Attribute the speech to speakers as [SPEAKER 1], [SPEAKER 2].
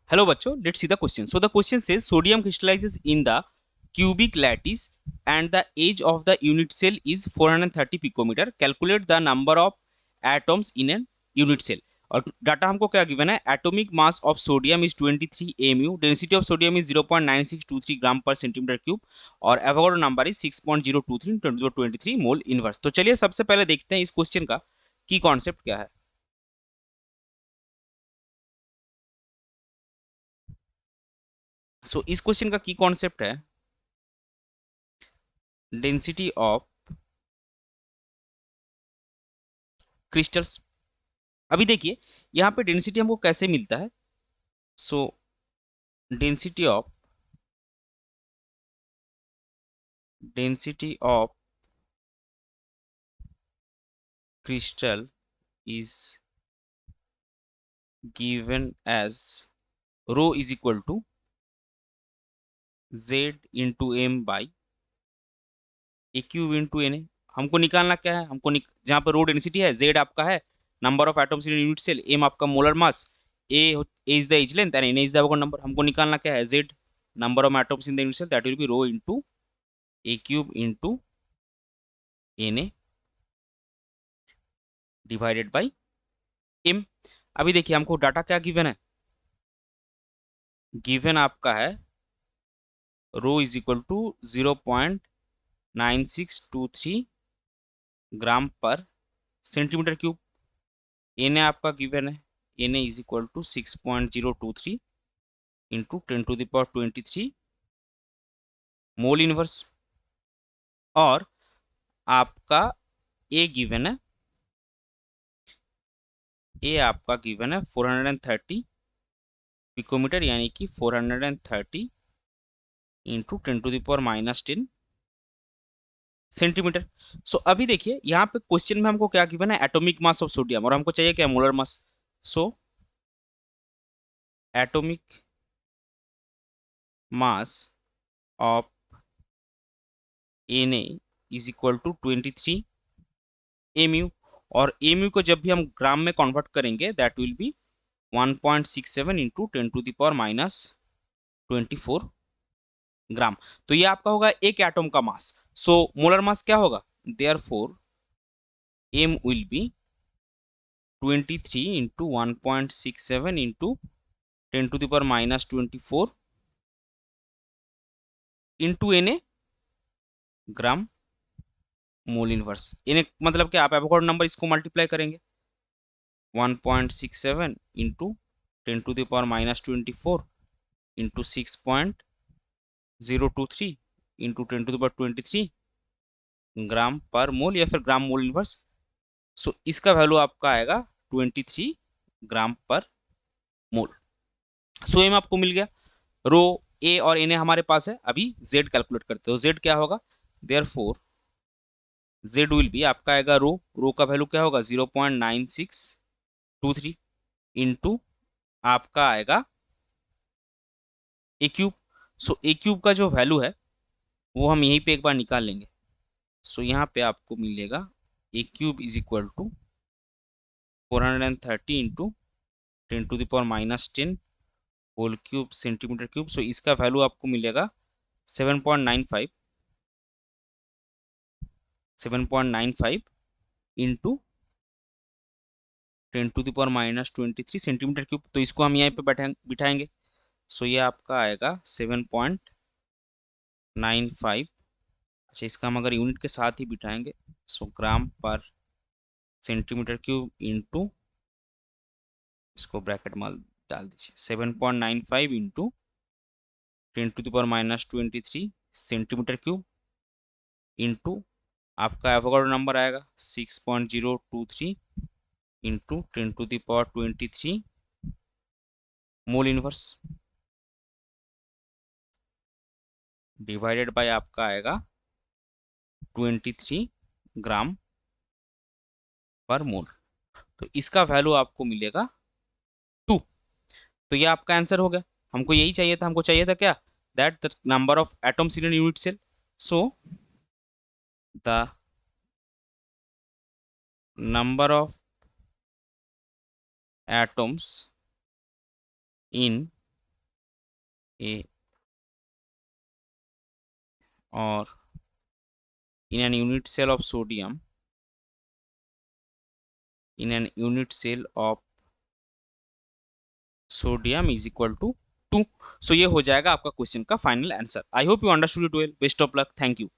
[SPEAKER 1] Hello बच्चों, let's see the question. So the question says sodium crystallizes in the cubic lattice and the age of the unit cell is 430 picometer. Calculate the number of atoms in an unit cell. और data हमको क्या given है? Atomic mass of sodium is 23 mu, density of sodium is 0.9623 gram per centimetre cube और Avogadro number is 6.023 × 1023 mole inverse. तो चलिए सबसे पहले देखते हैं इस क्वेश्चन का की कॉन्सेप्ट क्या है. सो इस क्वेश्चन का की कॉन्सेप्ट है डेंसिटी ऑफ क्रिस्टल्स. अभी देखिए यहाँ पे डेंसिटी हमको कैसे मिलता है. So density of crystal is given as rho is equal to Z into M by a cube into N A. हमको निकालना क्या है? जहाँ पर रो डेंसिटी है, जेड आपका है number of atoms in unit cell, M आपका molar mass, a is the edge length and N is the Avogadro number. हमको निकालना क्या है? Z number of atoms in the unit cell, that will be rho into a cube into N A divided by M. अभी देखिए हमको data क्या given है. Given आपका है rho is equal to 0.9623 gram per centimetre cube. N आपका given है, N is equal to 6.023 into 10⁻23 mole inverse. और आपका ए गिवन है, ए आपका गिवन है 430 पिकोमीटर यानी कि 430 इंटू 10⁻−10 सेंटीमीटर. सो अभी देखिए यहाँ पे क्वेश्चन में हमको क्या गिवन है? एटॉमिक मास ऑफ सोडियम, और हमको चाहिए क्या? Molar mass. So atomic mass of Na is equal to 23 mu. और mu को जब भी हम ग्राम में कन्वर्ट करेंगे दैट विल बी 1.67 इंटू 10⁻24 ग्राम. तो ये आपका होगा एक एटम का मास. सो मोलर मास क्या होगा? Therefore m will be 23 into 1.67 into 10⁻24 into Na gram mole inverse. N मतलब क्या? आप एवोगाड्रो नंबर इसको मल्टीप्लाई करेंगे 1.67 इंटू 10⁻24 इंटू 6.023 इंटू 10⁻23 ग्राम पर मोल या फिर ग्राम मोल इनवर्स. सो इसका वैल्यू आपका आएगा 23 ग्राम पर मोल. सो एम आपको मिल गया. रो ए और एन हमारे पास है. अभी जेड कैलकुलेट करते हो. जेड क्या होगा? देयरफॉर जेड विल बी आपका आएगा रो का वैल्यू क्या होगा? 0.9623 इंटू आपका आएगा ए क्यूब. सो ए क्यूब का जो वैल्यू है वो हम यहीं पे एक बार निकाल लेंगे. सो यहाँ पे आपको मिलेगा a cube is equal to 430 into 10⁻−10 whole cube centimetre cube. So इसका वैल्यू आपको मिलेगा 7.95 इंटू 10⁻−23 सेंटीमीटर क्यूब. तो इसको हम यहाँ पे बिठाएंगे. सो ये आपका आएगा 7.95. अच्छा, इसका हम अगर यूनिट के साथ ही बिठाएंगे सो ग्राम पर सेंटीमीटर क्यूब इंटू, इसको ब्रैकेट में डाल दीजिए, 7.95 इंटू 10⁻−23 सेंटीमीटर क्यूब इंटू आपका एवोगाड्रो नंबर आएगा 6.023 into 10⁻23 mole inverse divided by आपका आएगा 23 ग्राम पर मोल. तो इसका वैल्यू आपको मिलेगा 2. तो ये आपका आंसर हो गया. हमको यही चाहिए था. हमको चाहिए था क्या? That the number of atoms in an unit cell. So the number of atoms in A or in an unit cell of sodium, in an unit cell of sodium is equal to 2। सो ये हो जाएगा आपका question का final answer. I hope you understood it well. Best of luck. Thank you.